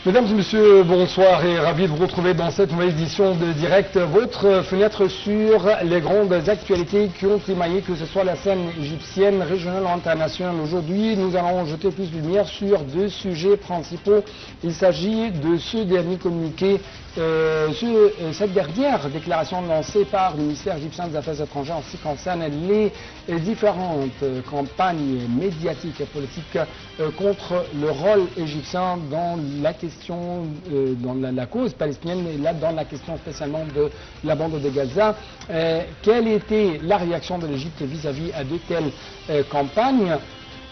Mesdames et messieurs, bonsoir et ravi de vous retrouver dans cette nouvelle édition de Direct, votre fenêtre sur les grandes actualités qui ont émaillé, que ce soit la scène égyptienne, régionale ou internationale. Aujourd'hui, nous allons jeter plus de lumière sur deux sujets principaux. Il s'agit de ce dernier communiqué, cette dernière déclaration lancée par le ministère égyptien des Affaires étrangères en ce qui concerne les différentes campagnes médiatiques et politiques contre le rôle égyptien dans la question, dans la cause palestinienne et là dans la question spécialement de la bande de Gaza. Quelle était la réaction de l'Égypte vis-à-vis de telles campagnes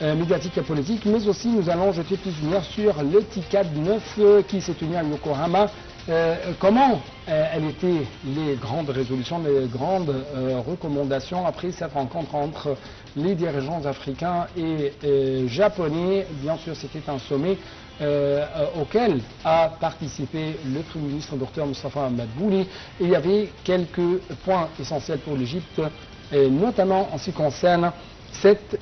médiatiques et politiques, mais aussi nous allons jeter plus de lumière sur le TICAD 9 qui s'est tenu à Yokohama. Comment elles étaient les grandes résolutions, les grandes recommandations après cette rencontre entre les dirigeants africains et japonais. Bien sûr, c'était un sommet auquel a participé le Premier ministre Dr Moustapha Madbouli. Et il y avait quelques points essentiels pour l'Égypte, notamment en ce qui concerne cet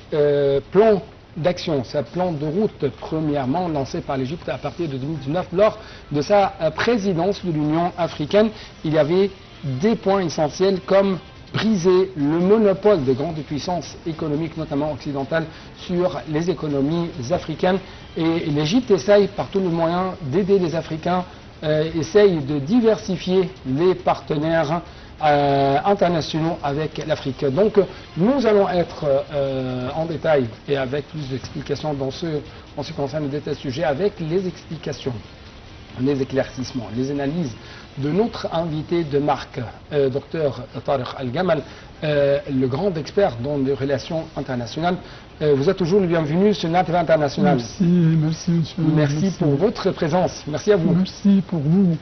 plan d'action, ce plan de route, premièrement lancé par l'Égypte à partir de 2019 lors de sa présidence de l'Union africaine. Il y avait des points essentiels comme briser le monopole de grandes puissances économiques, notamment occidentales, sur les économies africaines. Et l'Égypte essaye par tous les moyens d'aider les Africains, essaye de diversifier les partenaires internationaux avec l'Afrique. Donc nous allons être en détail et avec plus d'explications en ce qui concerne de tels sujets, avec les explications, les éclaircissements, les analyses de notre invité de marque, Dr Tariq Al-Gamal, le grand expert dans les relations internationales. Vous êtes toujours le bienvenu sur NATV International. Merci monsieur. Merci pour votre présence. Merci à vous. Merci pour vous.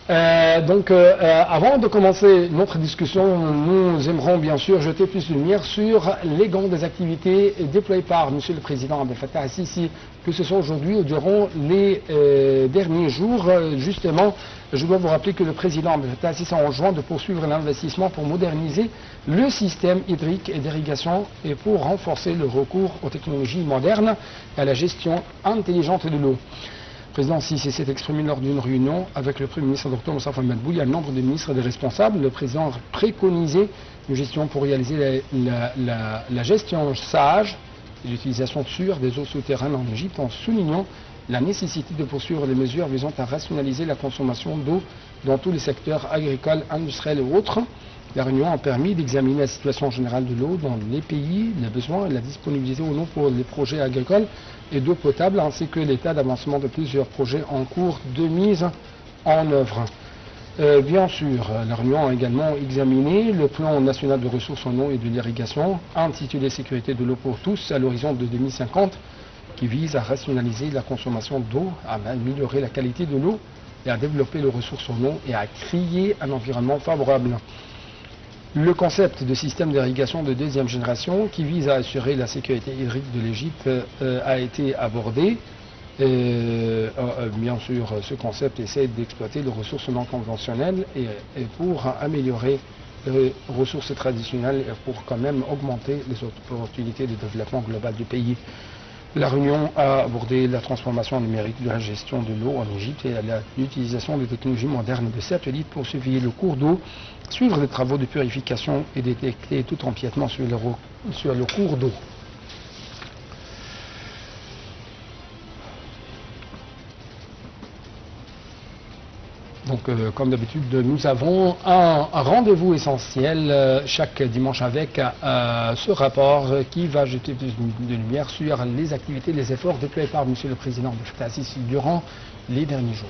Avant de commencer notre discussion, nous aimerons bien sûr jeter plus de lumière sur les grandes activités déployées par M. le Président Abdel Fattah al-Sisi, que ce soit aujourd'hui ou durant les derniers jours. Justement, je dois vous rappeler que le Président Abdel Fattah al-Sisi a enjoint de poursuivre l'investissement pour moderniser le système hydrique et d'irrigation et pour renforcer le recours aux technologies modernes et à la gestion intelligente de l'eau. Le président Sisi s'est exprimé lors d'une réunion avec le Premier ministre Dr Moustapha Madbouli, un nombre de ministres et de responsables. Le président a préconisé une gestion pour réaliser la gestion sage et l'utilisation sûre des eaux souterraines en Égypte, en soulignant la nécessité de poursuivre les mesures visant à rationaliser la consommation d'eau dans tous les secteurs agricoles, industriels et autres. La réunion a permis d'examiner la situation générale de l'eau dans les pays, les besoins et la disponibilité ou non pour les projets agricoles et d'eau potable, ainsi que l'état d'avancement de plusieurs projets en cours de mise en œuvre. Bien sûr, la réunion a également examiné le plan national de ressources en eau et de l'irrigation, intitulé Sécurité de l'eau pour tous à l'horizon de 2050, qui vise à rationaliser la consommation d'eau, à améliorer la qualité de l'eau et à développer les ressources en eau et à créer un environnement favorable. Le concept de système d'irrigation de deuxième génération qui vise à assurer la sécurité hydrique de l'Égypte a été abordé. Bien sûr, ce concept essaie d'exploiter les ressources non conventionnelles et pour améliorer les ressources traditionnelles et pour quand même augmenter les opportunités de développement global du pays. La réunion a abordé la transformation numérique de la gestion de l'eau en Égypte et l'utilisation des technologies modernes de satellites pour surveiller le cours d'eau, suivre les travaux de purification et détecter tout empiètement sur le cours d'eau. Donc, comme d'habitude, nous avons un rendez-vous essentiel chaque dimanche avec ce rapport qui va jeter plus de lumière sur les activités, les efforts déployés par M. le Président Abdel Fattah al-Sisi durant les derniers jours.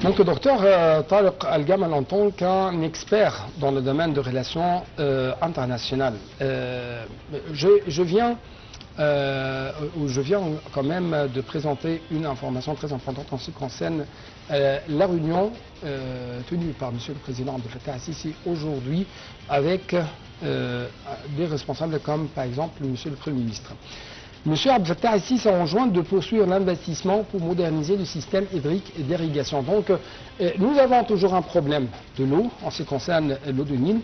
Donc, le docteur Tariq Al-Gamal, en tant qu'un expert dans le domaine de relations internationales, je viens où je viens quand même de présenter une information très importante en ce qui concerne la réunion tenue par M. le Président Abdel Fattah al-Sisi aujourd'hui avec des responsables comme par exemple M. le Premier ministre. M. Abdel Fattah al-Sisi s'est enjoint de poursuivre l'investissement pour moderniser le système hydrique et d'irrigation. Donc nous avons toujours un problème de l'eau en ce qui concerne l'eau de Nil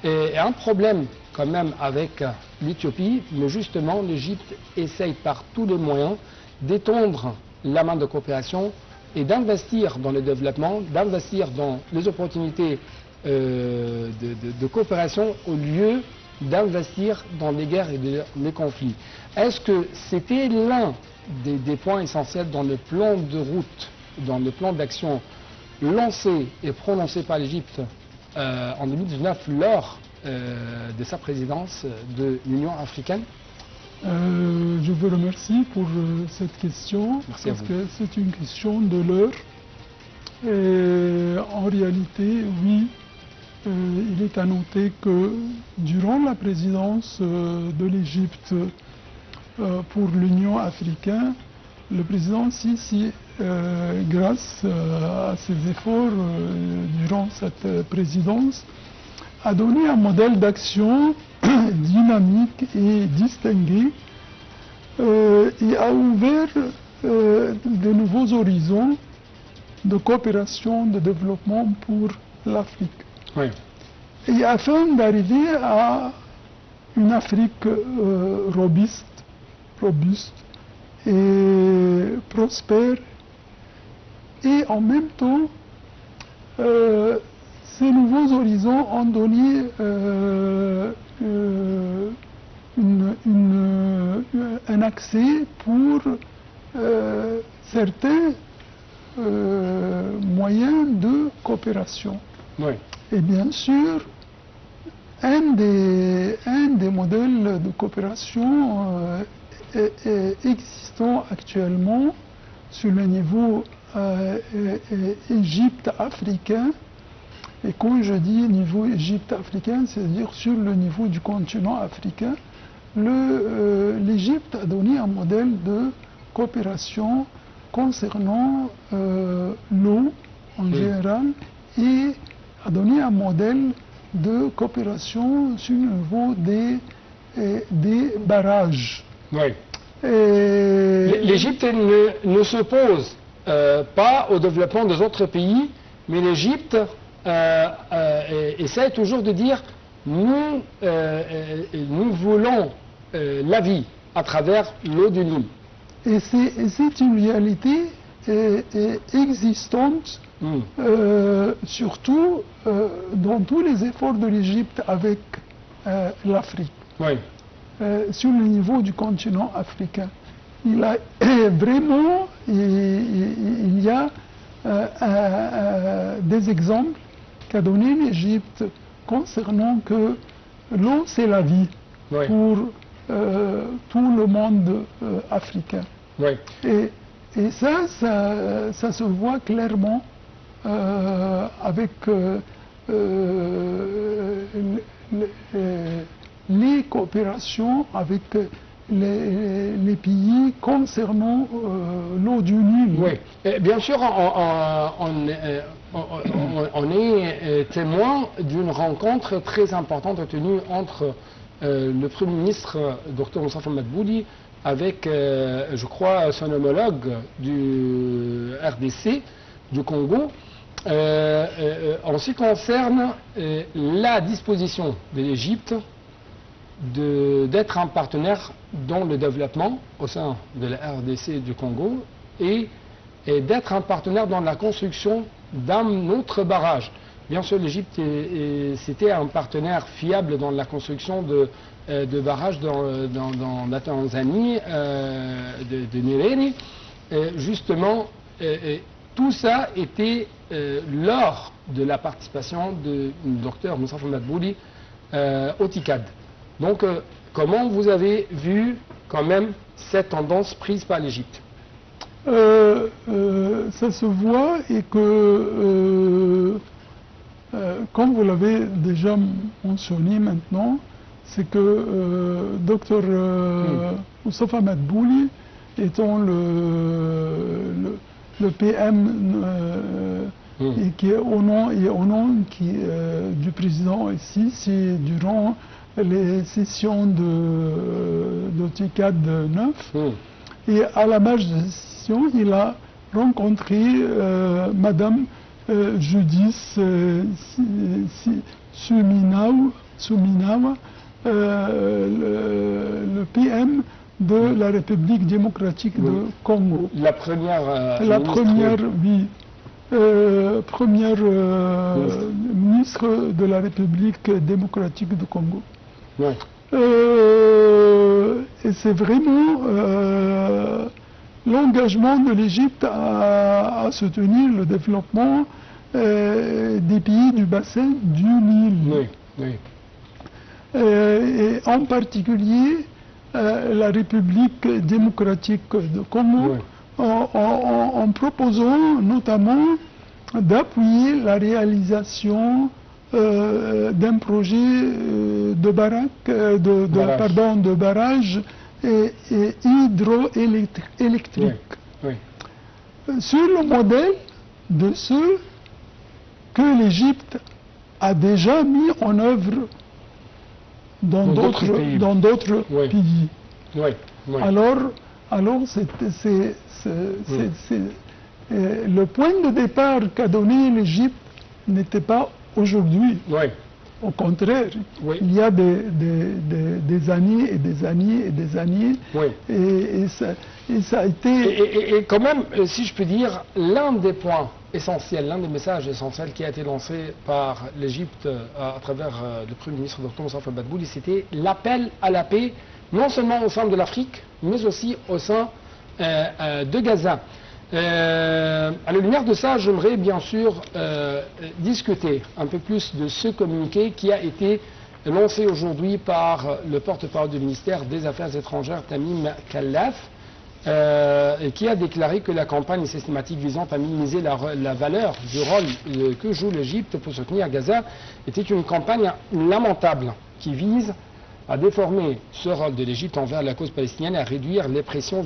et un problème quand même avec l'Éthiopie, mais justement l'Égypte essaye par tous les moyens d'étendre la main de coopération et d'investir dans le développement, d'investir dans les opportunités de coopération au lieu d'investir dans les guerres et les conflits. Est-ce que c'était l'un des points essentiels dans le plan de route, dans le plan d'action lancé et prononcé par l'Égypte en 2019 lors de sa présidence de l'Union africaine? Je vous remercie pour cette question, Merci parce que c'est une question de l'heure. En réalité, oui, il est à noter que durant la présidence de l'Égypte pour l'Union africaine, le président Sisi, grâce à ses efforts durant cette présidence, a donné un modèle d'action dynamique et distingué et a ouvert de nouveaux horizons de coopération, de développement pour l'Afrique. Oui. Et afin d'arriver à une Afrique robuste et prospère, et en même temps, ces nouveaux horizons ont donné un accès pour certains moyens de coopération. Oui. Et bien sûr, un des modèles de coopération existants actuellement sur le niveau Égypte-africain, et quand je dis niveau Égypte-africain, c'est-à-dire sur le niveau du continent africain, l'Égypte a donné un modèle de coopération concernant l'eau en général et a donné un modèle de coopération sur le niveau des barrages. Oui. L'Égypte ne s'oppose pas au développement des autres pays, mais l'Égypte essaie toujours de dire nous voulons la vie à travers l'eau du Nil. Et c'est une réalité existante, surtout dans tous les efforts de l'Égypte avec l'Afrique, oui. Sur le niveau du continent africain. Il y a vraiment il y a des exemples qu'a donné l'Égypte concernant que l'eau c'est la vie, oui, pour tout le monde africain. Oui. Et ça se voit clairement avec les coopérations avec les pays concernant l'eau du Nil. Oui, et bien sûr, on est témoin d'une rencontre très importante tenue entre le Premier ministre, Dr Moustapha Madbouli, avec, je crois, son homologue du RDC, du Congo, en ce qui concerne la disposition de l'Égypte d'être un partenaire dans le développement au sein de la RDC du Congo et d'être un partenaire dans la construction d'un autre barrage. Bien sûr, l'Égypte c'était un partenaire fiable dans la construction de barrages dans la Tanzanie, de Nyerere. Justement, tout ça était lors de la participation du docteur Moustapha Madbouli au TICAD. Donc, comment vous avez vu quand même cette tendance prise par l'Égypte? Ça se voit et que, comme vous l'avez déjà mentionné maintenant, c'est que Dr Moustapha Madbouli, étant le PM et qui est au nom du président ici, c'est durant les sessions de TICAD 9. Et à la marge de session, il a rencontré Madame Judith Suminawa, le PM de la République démocratique de Congo. La première ministre de la République démocratique du Congo. Ouais. Et c'est vraiment l'engagement de l'Égypte à soutenir le développement des pays du bassin du Nil. Oui, oui. Et en particulier la République démocratique de Congo, en proposant notamment d'appuyer la réalisation d'un projet de barrage hydroélectrique. Oui. Sur le modèle de ceux que l'Égypte a déjà mis en œuvre dans d'autres pays. Oui. Oui. Alors le point de départ qu'a donné l'Égypte n'était pas aujourd'hui. Oui. Au contraire, il y a des années et des années et des années. Oui. Et ça a été... Et quand même, si je peux dire, l'un des points essentiels, l'un des messages essentiels qui a été lancé par l'Égypte à travers le Premier ministre Dr Moustapha Madbouli, c'était l'appel à la paix, non seulement au sein de l'Afrique, mais aussi au sein de Gaza. À la lumière de ça, j'aimerais bien sûr discuter un peu plus de ce communiqué qui a été lancé aujourd'hui par le porte-parole du ministère des Affaires étrangères, Tamim Khalaf, qui a déclaré que la campagne systématique visant à minimiser la valeur du rôle que joue l'Égypte pour soutenir Gaza était une campagne lamentable qui vise à déformer ce rôle de l'Égypte envers la cause palestinienne et à réduire les pressions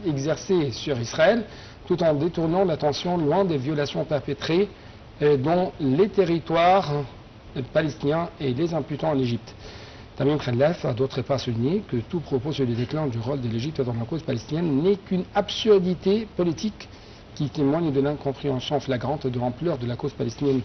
exercées sur Israël, tout en détournant l'attention loin des violations perpétrées dans les territoires palestiniens et les imputant à l'Égypte. Tamim Khalaf a d'autre part souligné que tout propos sur le déclin du rôle de l'Égypte dans la cause palestinienne n'est qu'une absurdité politique qui témoigne de l'incompréhension flagrante de l'ampleur de la cause palestinienne.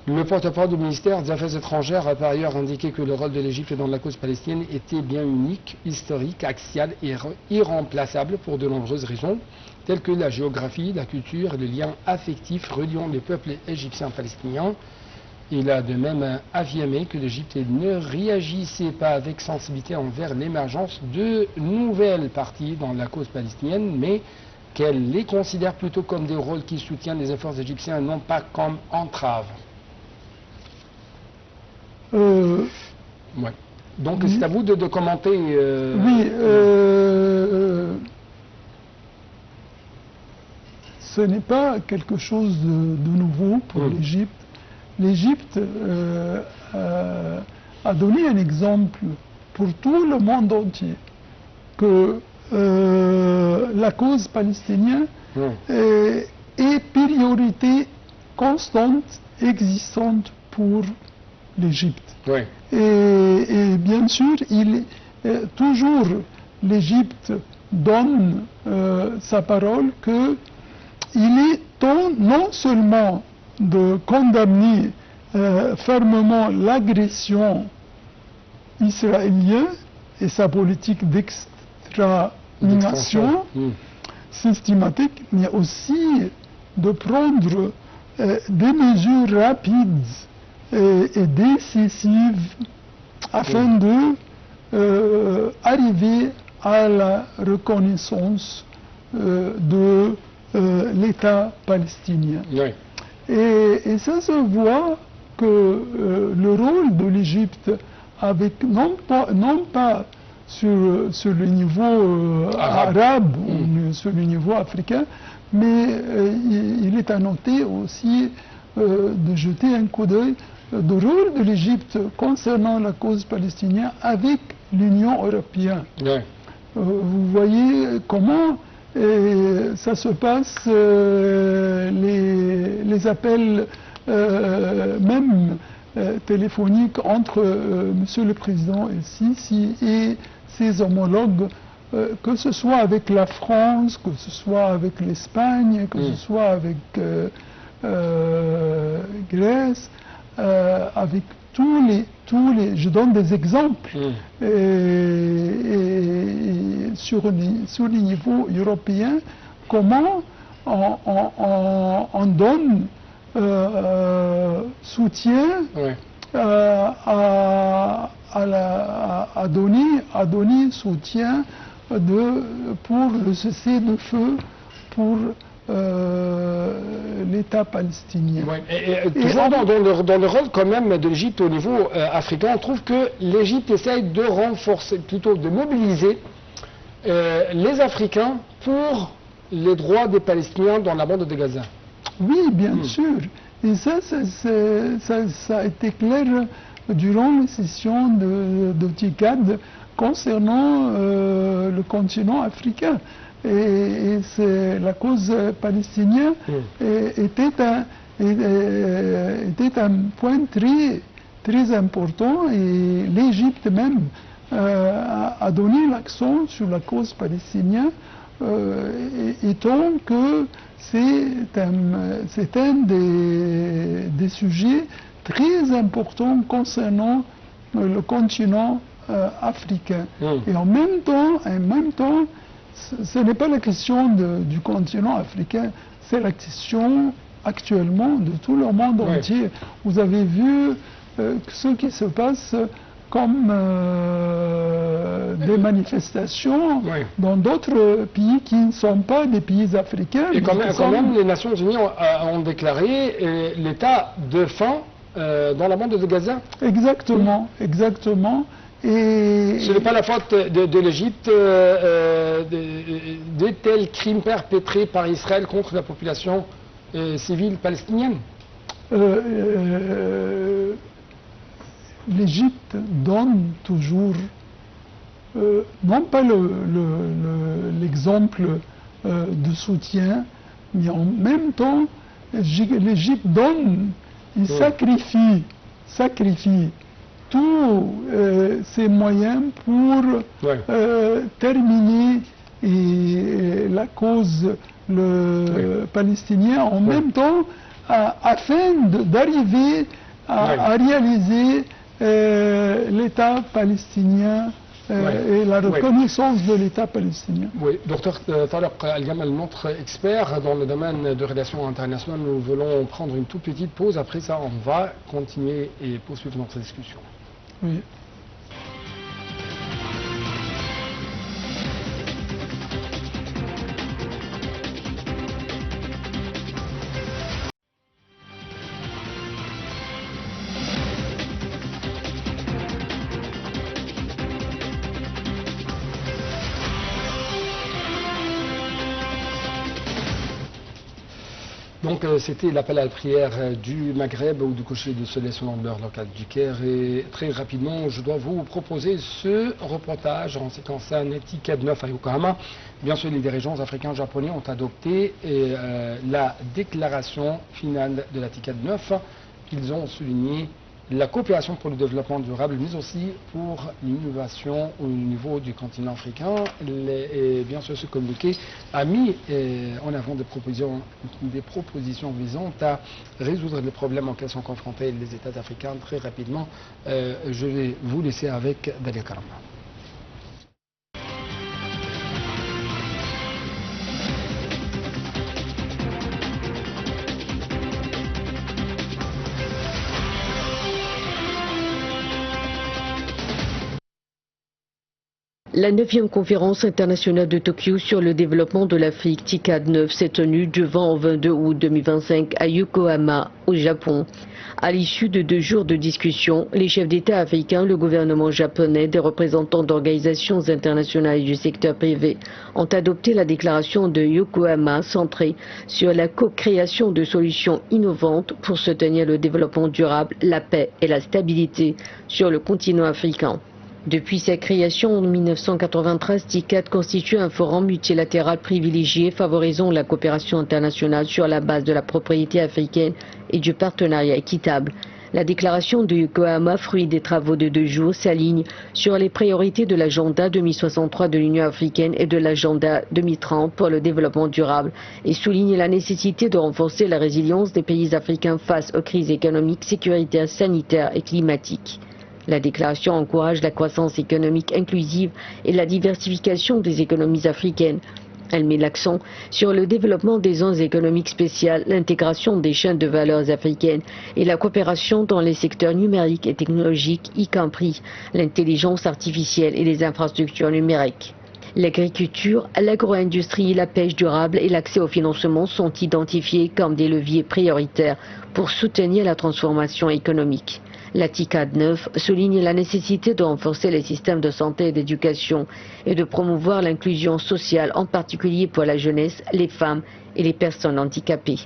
Le porte-parole du ministère des Affaires étrangères a par ailleurs indiqué que le rôle de l'Égypte dans la cause palestinienne était bien unique, historique, axial et irremplaçable pour de nombreuses raisons, telles que la géographie, la culture et les liens affectifs reliant les peuples égyptiens et palestiniens. Il a de même affirmé que l'Égypte ne réagissait pas avec sensibilité envers l'émergence de nouvelles parties dans la cause palestinienne, mais qu'elle les considère plutôt comme des rôles qui soutiennent les efforts égyptiens et non pas comme entraves. Ouais. Donc c'est à vous de commenter. Oui, ce n'est pas quelque chose de nouveau pour l'Égypte. L'Égypte a donné un exemple pour tout le monde entier que la cause palestinienne est priorité constante, existante pour l'Égypte. Oui. Et bien sûr, toujours l'Égypte donne sa parole qu'il est temps non seulement de condamner fermement l'agression israélienne et sa politique d'extermination systématique, mais aussi de prendre des mesures rapides et décisives afin de arriver à la reconnaissance de l'État palestinien. Oui. Et ça se voit que le rôle de l'Égypte, avec non pas sur le niveau arabe ou sur le niveau africain, mais il est à noter aussi de jeter un coup d'œil du rôle de l'Égypte concernant la cause palestinienne avec l'Union européenne. Ouais. Vous voyez comment ça se passe, les appels même téléphoniques entre Monsieur le Président El-Sisi et ses homologues, que ce soit avec la France, que ce soit avec l'Espagne, que ce soit avec Grèce, avec tous les, je donne des exemples, sur les niveaux européens, comment on donne soutien à donner soutien pour le cessez-le-feu pour l'État palestinien. Ouais. Et toujours dans le rôle quand même de l'Égypte au niveau africain, on trouve que l'Égypte essaye de renforcer, plutôt de mobiliser les Africains pour les droits des Palestiniens dans la bande de Gaza. Oui, bien sûr. Et ça a été clair durant les sessions de TICAD concernant le continent africain. Et la cause palestinienne était un point très important, et l'Égypte même a donné l'accent sur la cause palestinienne, étant que c'est un des sujets très importants concernant le continent africain. Et en même temps, ce n'est pas la question du continent africain, c'est la question actuellement de tout le monde entier. Vous avez vu ce qui se passe comme des manifestations dans d'autres pays qui ne sont pas des pays africains. Et quand même les Nations Unies ont déclaré l'état de faim dans la bande de Gaza. Exactement, exactement. Et ce n'est pas la faute de l'Égypte, de tels crimes perpétrés par Israël contre la population civile palestinienne. L'Égypte donne toujours, non pas l'exemple de soutien, mais en même temps, l'Égypte donne, il sacrifie tous ses moyens pour terminer la cause palestinienne, en même temps, afin d'arriver à réaliser l'État palestinien et la reconnaissance de l'État palestinien. Oui, docteur Tariq Al-Gamal, notre expert dans le domaine de relations internationales, nous voulons prendre une toute petite pause. Après ça, on va continuer et poursuivre notre discussion. Oui. Donc c'était l'appel à la prière du Maghreb ou du coucher de soleil selon l'heure locale du Caire. Et très rapidement, je dois vous proposer ce reportage en ce qui concerne TICAD 9 à Yokohama. Bien sûr, les dirigeants africains japonais ont adopté la déclaration finale de la TICAD 9. Ils ont souligné la coopération pour le développement durable, mais aussi pour l'innovation au niveau du continent africain. Et bien sûr, ce communiqué a mis en avant des propositions visant à résoudre les problèmes auxquels sont confrontés les États africains. Très rapidement, je vais vous laisser avec Dalia Karama. La 9e conférence internationale de Tokyo sur le développement de l'Afrique, TICAD 9, s'est tenue du 20 au 22 août 2025 à Yokohama, au Japon. À l'issue de 2 jours de discussion, les chefs d'État africains, le gouvernement japonais, des représentants d'organisations internationales et du secteur privé ont adopté la déclaration de Yokohama centrée sur la co-création de solutions innovantes pour soutenir le développement durable, la paix et la stabilité sur le continent africain. Depuis sa création en 1993, TICAD constitue un forum multilatéral privilégié favorisant la coopération internationale sur la base de la propriété africaine et du partenariat équitable. La déclaration de Yokohama, fruit des travaux de 2 jours, s'aligne sur les priorités de l'agenda 2063 de l'Union africaine et de l'agenda 2030 pour le développement durable et souligne la nécessité de renforcer la résilience des pays africains face aux crises économiques, sécuritaires, sanitaires et climatiques. La déclaration encourage la croissance économique inclusive et la diversification des économies africaines. Elle met l'accent sur le développement des zones économiques spéciales, l'intégration des chaînes de valeurs africaines et la coopération dans les secteurs numériques et technologiques, y compris l'intelligence artificielle et les infrastructures numériques. L'agriculture, l'agro-industrie, la pêche durable et l'accès au financement sont identifiés comme des leviers prioritaires pour soutenir la transformation économique. La TICAD 9 souligne la nécessité de renforcer les systèmes de santé et d'éducation et de promouvoir l'inclusion sociale, en particulier pour la jeunesse, les femmes et les personnes handicapées.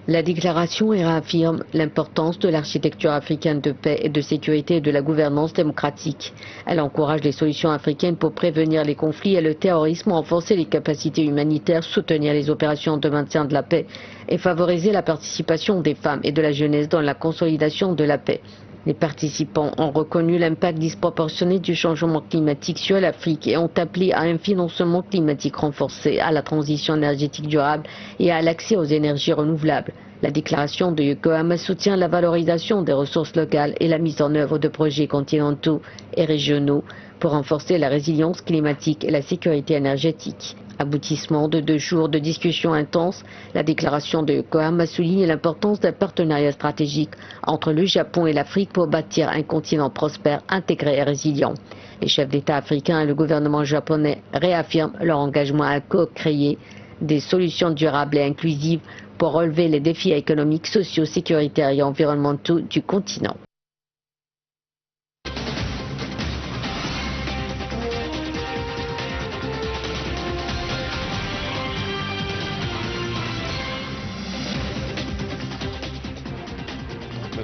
La déclaration réaffirme l'importance de l'architecture africaine de paix et de sécurité et de la gouvernance démocratique. Elle encourage les solutions africaines pour prévenir les conflits et le terrorisme, renforcer les capacités humanitaires, soutenir les opérations de maintien de la paix et favoriser la participation des femmes et de la jeunesse dans la consolidation de la paix. Les participants ont reconnu l'impact disproportionné du changement climatique sur l'Afrique et ont appelé à un financement climatique renforcé, à la transition énergétique durable et à l'accès aux énergies renouvelables. La déclaration de Yokohama soutient la valorisation des ressources locales et la mise en œuvre de projets continentaux et régionaux pour renforcer la résilience climatique et la sécurité énergétique. Aboutissement de 2 jours de discussions intenses, la déclaration de Yokohama souligne l'importance d'un partenariat stratégique entre le Japon et l'Afrique pour bâtir un continent prospère, intégré et résilient. Les chefs d'État africains et le gouvernement japonais réaffirment leur engagement à co-créer des solutions durables et inclusives pour relever les défis économiques, sociaux, sécuritaires et environnementaux du continent.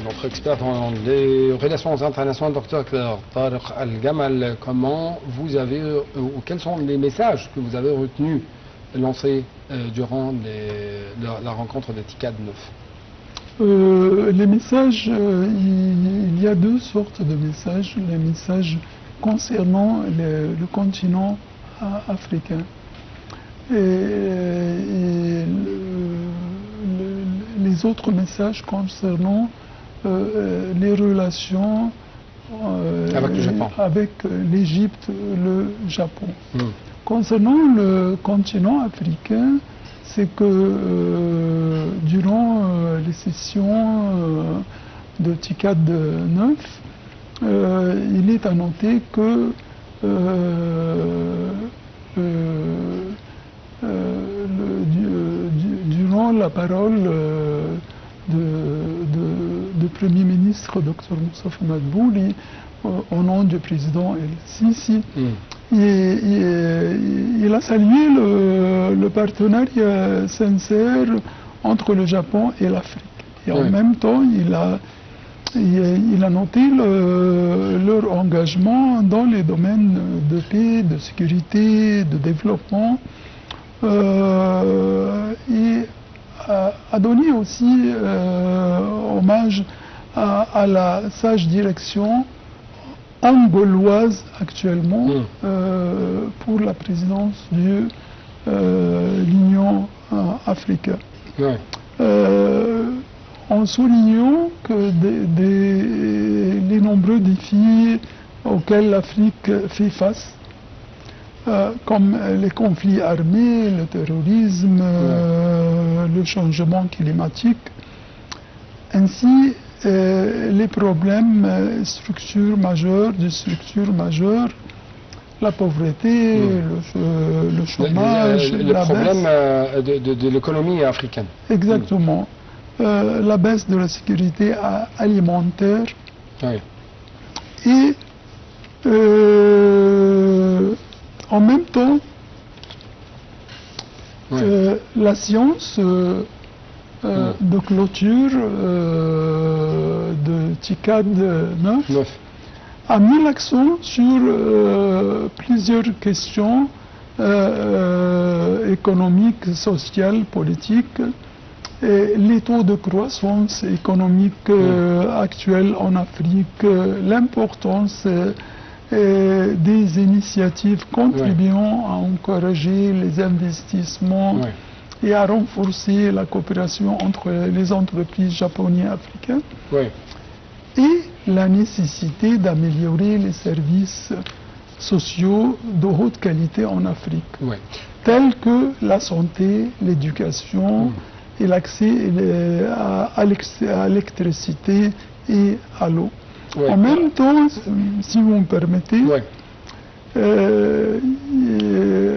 Notre expert en les relations internationales, Dr Tariq Al-Gamal, comment vous avez, ou quels sont les messages que vous avez retenus, lancés durant la rencontre de TICAD 9? Les messages, il y a 2 sortes de messages. Les messages concernant le continent africain. Et les autres messages concernant les relations avec l'Égypte, le Japon. Concernant le continent africain, c'est que durant les sessions de TICAD 9, il est à noter que durant la parole du Premier ministre Dr Moustapha Madbouli, au nom du président El-Sisi, il a salué le partenariat sincère entre le Japon et l'Afrique. Et en même temps, il a noté leur engagement dans les domaines de paix, de sécurité, de développement, et a donné aussi hommage à la sage direction angoloise actuellement pour la présidence de l'Union africaine. En soulignant que les nombreux défis auxquels l'Afrique fait face, comme les conflits armés, le terrorisme, le changement climatique, ainsi les problèmes de structure majeure, la pauvreté, le chômage, le problème de l'économie africaine. Exactement. la baisse de la sécurité alimentaire Oui. et en même temps, Oui. la science de clôture de TICAD 9 a mis l'accent sur plusieurs questions économiques, sociales, politiques, et les taux de croissance économique actuels en Afrique, l'importance des initiatives contribuant à encourager les investissements et à renforcer la coopération entre les entreprises japonaises et africaines. Et la nécessité d'améliorer les services sociaux de haute qualité en Afrique, tels que la santé, l'éducation et l'accès à l'électricité et à l'eau. En même temps, si vous me permettez,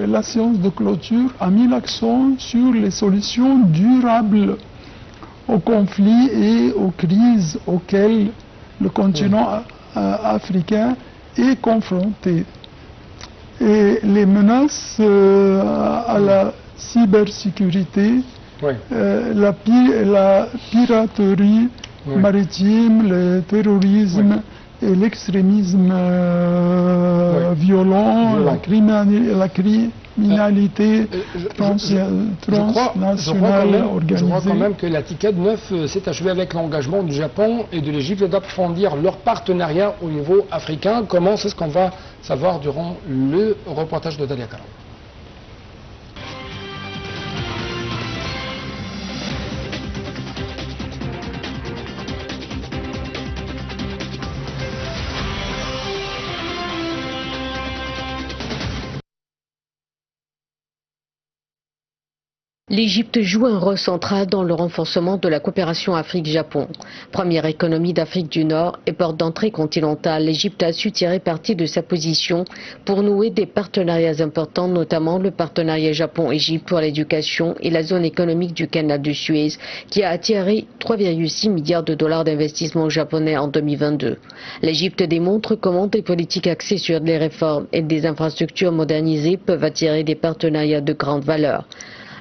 la science de clôture a mis l'accent sur les solutions durables aux conflits et aux crises auxquelles le continent africain est confronté. Et les menaces à la cybersécurité, la piraterie maritime, le terrorisme et l'extrémisme violent, la criminalité transnationale organisée. Je crois quand même que la TICAD 9 s'est achevée avec l'engagement du Japon et de l'Égypte d'approfondir leur partenariat au niveau africain. Comment c'est ce qu'on va savoir durant le reportage de Dalia Karam. L'Égypte joue un rôle central dans le renforcement de la coopération Afrique-Japon. Première économie d'Afrique du Nord et porte d'entrée continentale, l'Égypte a su tirer parti de sa position pour nouer des partenariats importants, notamment le partenariat Japon-Égypte pour l'éducation et la zone économique du canal de Suez, qui a attiré 3,6 milliards de dollars d'investissement japonais en 2022. L'Égypte démontre comment des politiques axées sur des réformes et des infrastructures modernisées peuvent attirer des partenariats de grande valeur.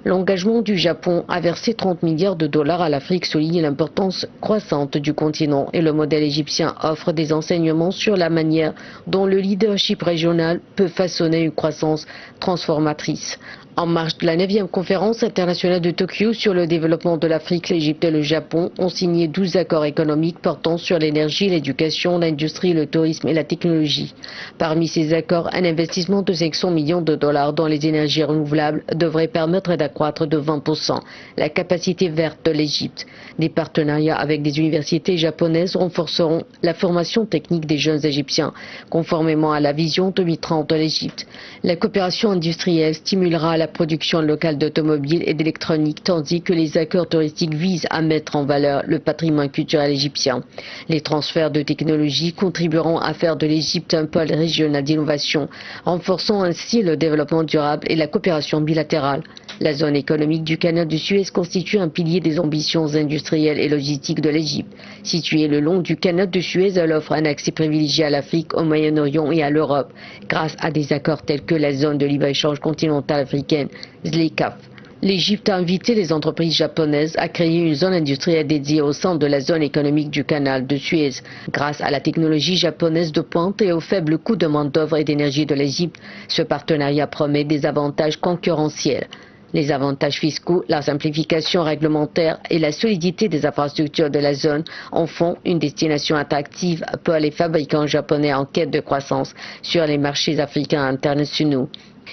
L'engagement du Japon à verser 30 milliards de dollars à l'Afrique souligne l'importance croissante du continent et le modèle égyptien offre des enseignements sur la manière dont le leadership régional peut façonner une croissance transformatrice. En marge de la 9e conférence internationale de Tokyo sur le développement de l'Afrique, l'Égypte et le Japon ont signé 12 accords économiques portant sur l'énergie, l'éducation, l'industrie, le tourisme et la technologie. Parmi ces accords, un investissement de 500 millions de dollars dans les énergies renouvelables devrait permettre d'accroître de 20% la capacité verte de l'Égypte. Des partenariats avec des universités japonaises renforceront la formation technique des jeunes Égyptiens, conformément à la vision 2030 de l'Égypte. La coopération industrielle stimulera la production locale d'automobiles et d'électronique, tandis que les accords touristiques visent à mettre en valeur le patrimoine culturel égyptien. Les transferts de technologies contribueront à faire de l'Égypte un pôle régional d'innovation, renforçant ainsi le développement durable et la coopération bilatérale. La zone économique du canal de Suez constitue un pilier des ambitions industrielles et logistiques de l'Égypte. Située le long du canal de Suez, elle offre un accès privilégié à l'Afrique, au Moyen-Orient et à l'Europe, grâce à des accords tels que la zone de libre-échange continentale africaine, ZLECAf. L'Égypte a invité les entreprises japonaises à créer une zone industrielle dédiée au sein de la zone économique du canal de Suez. Grâce à la technologie japonaise de pointe et au faible coût de main-d'œuvre et d'énergie de l'Égypte, ce partenariat promet des avantages concurrentiels. Les avantages fiscaux, la simplification réglementaire et la solidité des infrastructures de la zone en font une destination attractive pour les fabricants japonais en quête de croissance sur les marchés africains internationaux.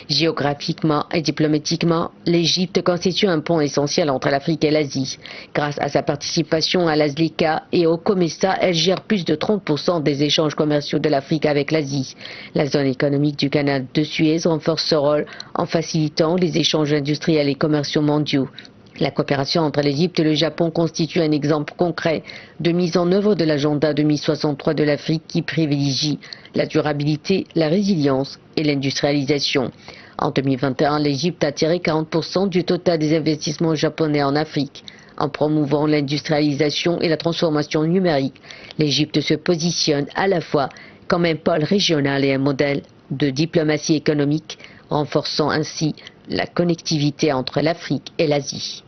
Géographiquement et diplomatiquement, l'Égypte constitue un pont essentiel entre l'Afrique et l'Asie. Grâce à sa participation à la ZLECA et au COMESA, elle gère plus de 30% des échanges commerciaux de l'Afrique avec l'Asie. La zone économique du canal de Suez renforce ce rôle en facilitant les échanges industriels et commerciaux mondiaux. La coopération entre l'Égypte et le Japon constitue un exemple concret de mise en œuvre de l'agenda 2063 de l'Afrique qui privilégie la durabilité, la résilience et l'industrialisation. En 2021, l'Égypte a tiré 40% du total des investissements japonais en Afrique. En promouvant l'industrialisation et la transformation numérique, l'Égypte se positionne à la fois comme un pôle régional et un modèle de diplomatie économique, renforçant ainsi la connectivité entre l'Afrique et l'Asie.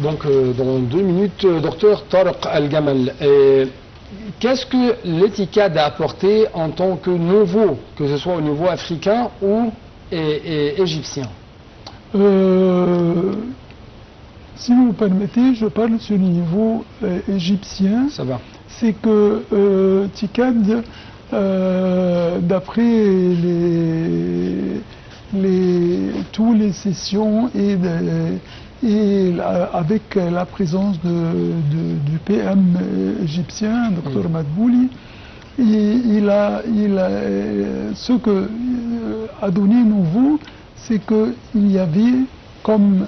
Donc, dans 2 minutes, docteur Tarek Al-Gamal, qu'est-ce que l'Etihad a apporté en tant que nouveau, que ce soit au niveau africain ou égyptien? Si vous permettez, je parle sur le niveau égyptien. Ça va. C'est que Etihad, d'après toutes les sessions et avec la présence du PM égyptien, Dr Madbouli, ce que a donné nouveau, c'est qu'il y avait comme,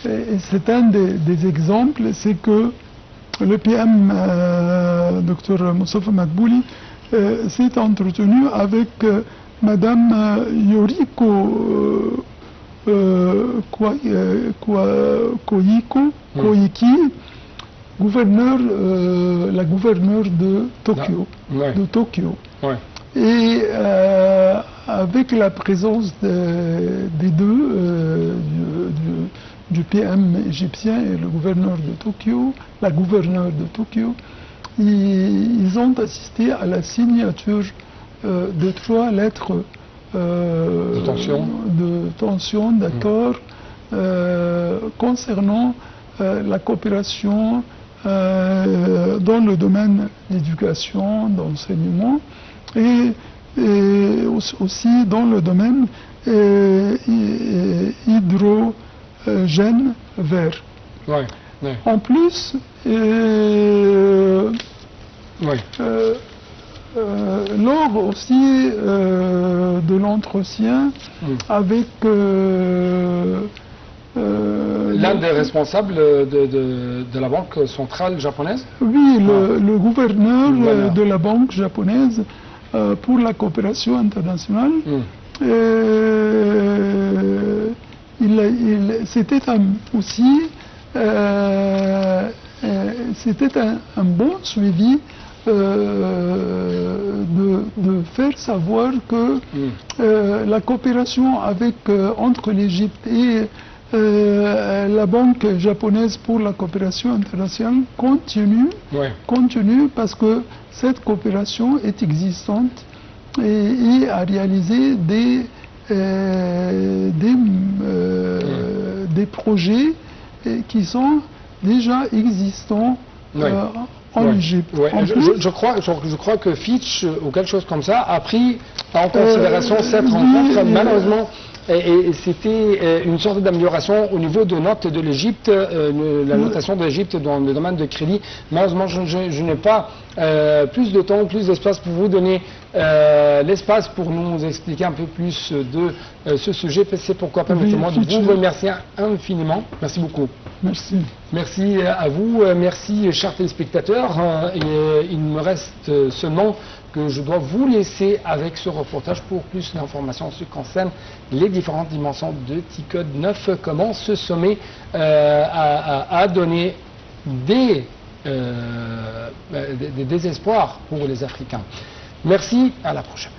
c'est un des exemples, c'est que le PM Dr Moustapha Madbouli s'est entretenu avec Madame Yoriko Koiki, la gouverneure de Tokyo. Ouais. Et avec la présence des deux, du PM égyptien et le gouverneur de Tokyo, la gouverneure de Tokyo, ils ont assisté à la signature de 3 lettres de tension, d'accord, concernant la coopération dans le domaine d'éducation, d'enseignement et aussi dans le domaine hydrogène vert. Ouais. En plus, lors aussi de l'entretien avec l'un des responsables de la Banque centrale japonaise? Oui, le gouverneur de la Banque japonaise pour la coopération internationale. C'était aussi un bon suivi de faire savoir que la coopération entre l'Égypte et la Banque japonaise pour la coopération internationale continue parce que cette coopération est existante et a réalisé des projets qui sont déjà existants en Égypte. Je crois que Fitch ou quelque chose comme ça a pris en considération cette rencontre. Malheureusement, et c'était une sorte d'amélioration au niveau de notes de l'Égypte, la notation de l'Égypte dans le domaine de crédit. Malheureusement, je n'ai pas plus de temps, plus d'espace pour vous donner l'espace pour nous expliquer un peu plus de ce sujet. C'est pourquoi permettez-moi de vous remercier infiniment. Merci beaucoup. Merci. Merci à vous, merci chers téléspectateurs. Il me reste seulement que je dois vous laisser avec ce reportage pour plus d'informations en ce qui concerne les différentes dimensions de TICODE 9, comment ce sommet a donné des espoirs pour les Africains. Merci, à la prochaine.